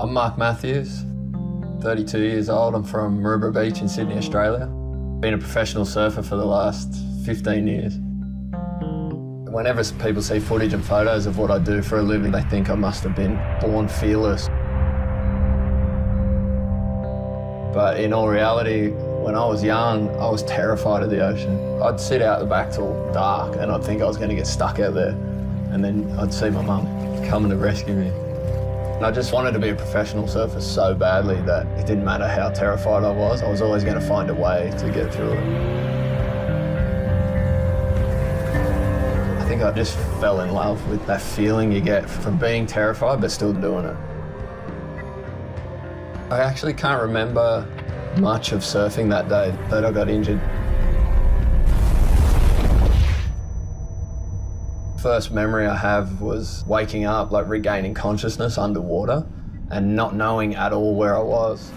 I'm Mark Mathews, 32 years old. I'm from Maroubra Beach in Sydney, Australia. Been a professional surfer for the last 15 years. Whenever people see footage and photos of what I do for a living, they think I must have been born fearless. But in all reality, when I was young, I was terrified of the ocean. I'd sit out the back till dark and I'd think I was going to get stuck out there. And then I'd see my mum coming to rescue me. And I just wanted to be a professional surfer so badly that it didn't matter how terrified I was always going to find a way to get through it. I think I just fell in love with that feeling you get from being terrified but still doing it. I actually can't remember much of surfing that day that I got injured. First memory I have was waking up, like regaining consciousness underwater and not knowing at all where I was.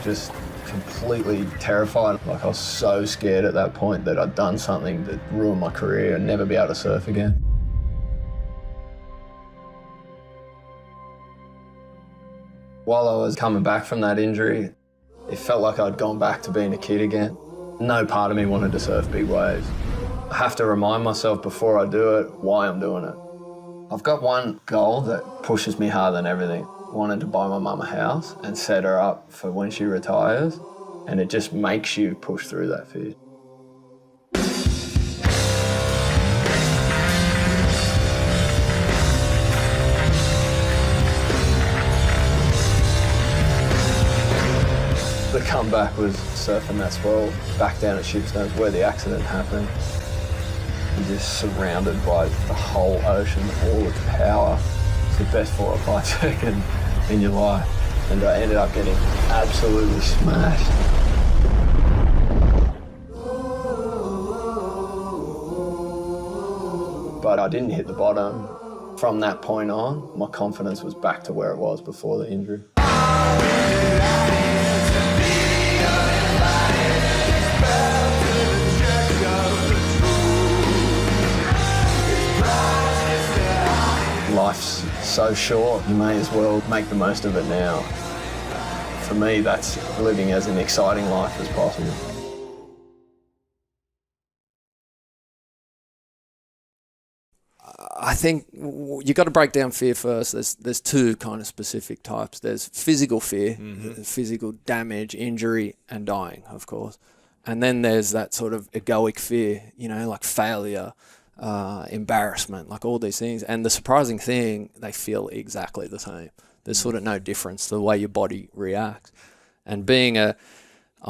Just completely terrified. Like I was so scared at that point that I'd done something that ruined my career and never be able to surf again. While I was coming back from that injury, it felt like I'd gone back to being a kid again. No part of me wanted to surf big waves. I have to remind myself before I do it why I'm doing it. I've got one goal that pushes me harder than everything. I wanted to buy my mum a house and set her up for when she retires, and it just makes you push through that fear. The comeback was surfing that swell back down at Shipstones where the accident happened. You're just surrounded by the whole ocean, all its power. It's the best 4 or 5 seconds in your life. And I ended up getting absolutely smashed. But I didn't hit the bottom. From that point on, my confidence was back to where it was before the injury. Life's so short, you may as well make the most of it now. For me, that's living as an exciting life as possible. I think you got to break down fear first. There's two kind of specific types. There's physical fear, physical damage, injury, and dying, of course. And then there's that sort of egoic fear, like failure, embarrassment, like all these things. And the surprising thing, they feel exactly the same. There's sort of no difference the way your body reacts. And I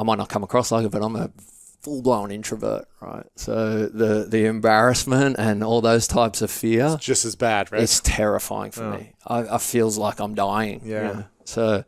might not come across like it, but I'm a full-blown introvert, right? So the embarrassment and all those types of fear, it's just as bad, right? It's terrifying for me. I feels like I'm dying. Yeah. So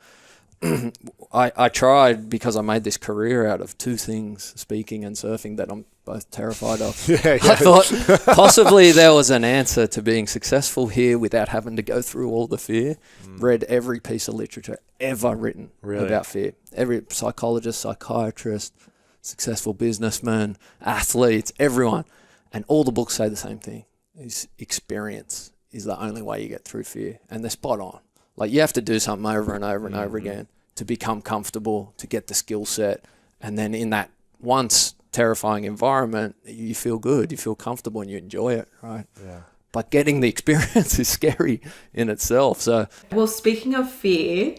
I tried, because I made this career out of two things, speaking and surfing, that I'm both terrified of. I thought possibly there was an answer to being successful here without having to go through all the fear. Read every piece of literature ever written about fear. Every psychologist, psychiatrist, successful businessman, athletes, everyone. And all the books say the same thing. Is experience is the only way you get through fear. And they're spot on. Like, you have to do something over and over and over again to become comfortable, to get the skill set. And then in that once terrifying environment, you feel good, you feel comfortable, and you enjoy it, right? Yeah. But getting the experience is scary in itself. So, well, speaking of fear,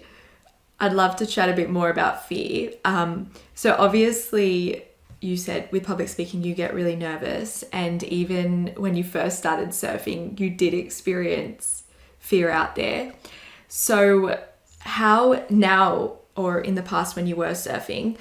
I'd love to chat a bit more about fear. So obviously, you said with public speaking, you get really nervous. And even when you first started surfing, you did experience fear out there. So how now, or in the past when you were surfing,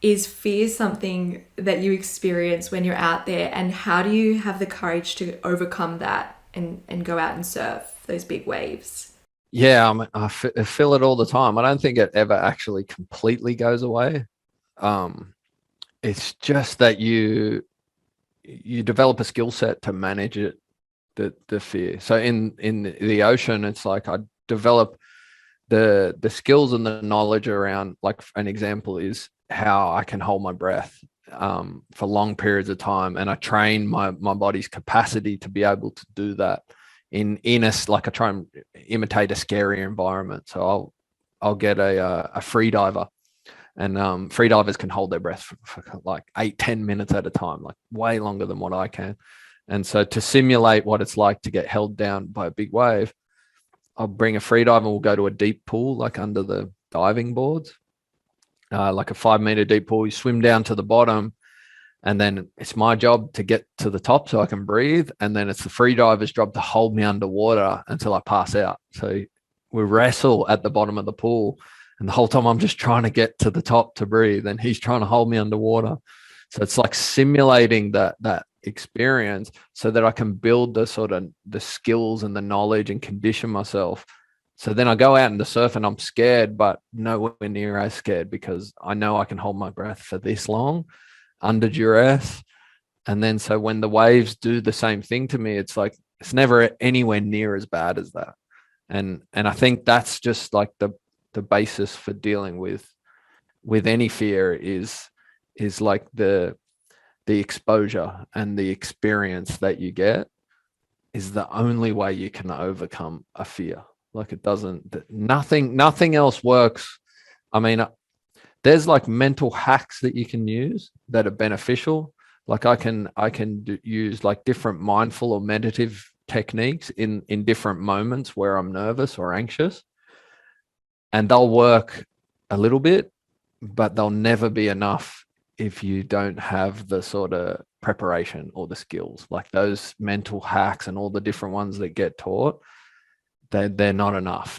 is fear something that you experience when you're out there? And how do you have the courage to overcome that and go out and surf those big waves? Yeah, I feel it all the time. I don't think it ever actually completely goes away. It's just that you develop a skill set to manage it, the fear. So in the ocean, it's like I develop the skills and the knowledge around, like an example is how I can hold my breath for long periods of time, and I train my body's capacity to be able to do that in I try and imitate a scary environment. So I'll get a free diver. And free divers can hold their breath for like 8-10 minutes at a time, like way longer than what I can. And so to simulate what it's like to get held down by a big wave, I'll bring a free dive and we'll go to a deep pool, like under the diving boards, like a 5 meter deep pool. You swim down to the bottom, and then it's my job to get to the top so I can breathe. And then it's the free diver's job to hold me underwater until I pass out. So we wrestle at the bottom of the pool. And the whole time I'm just trying to get to the top to breathe, and he's trying to hold me underwater. So it's like simulating that experience so that I can build the sort of the skills and the knowledge and condition myself. So then I go out in the surf and I'm scared, but nowhere near as scared, because I know I can hold my breath for this long under duress. And then so when the waves do the same thing to me, it's like it's never anywhere near as bad as that. And I think that's just like the basis for dealing with any fear is like the exposure and the experience that you get is the only way you can overcome a fear. Like it doesn't, nothing else works. I mean, there's like mental hacks that you can use that are beneficial. Like I can use like different mindful or meditative techniques in different moments where I'm nervous or anxious, and they'll work a little bit, but they'll never be enough if you don't have the sort of preparation or the skills. Like those mental hacks and all the different ones that get taught, they're not enough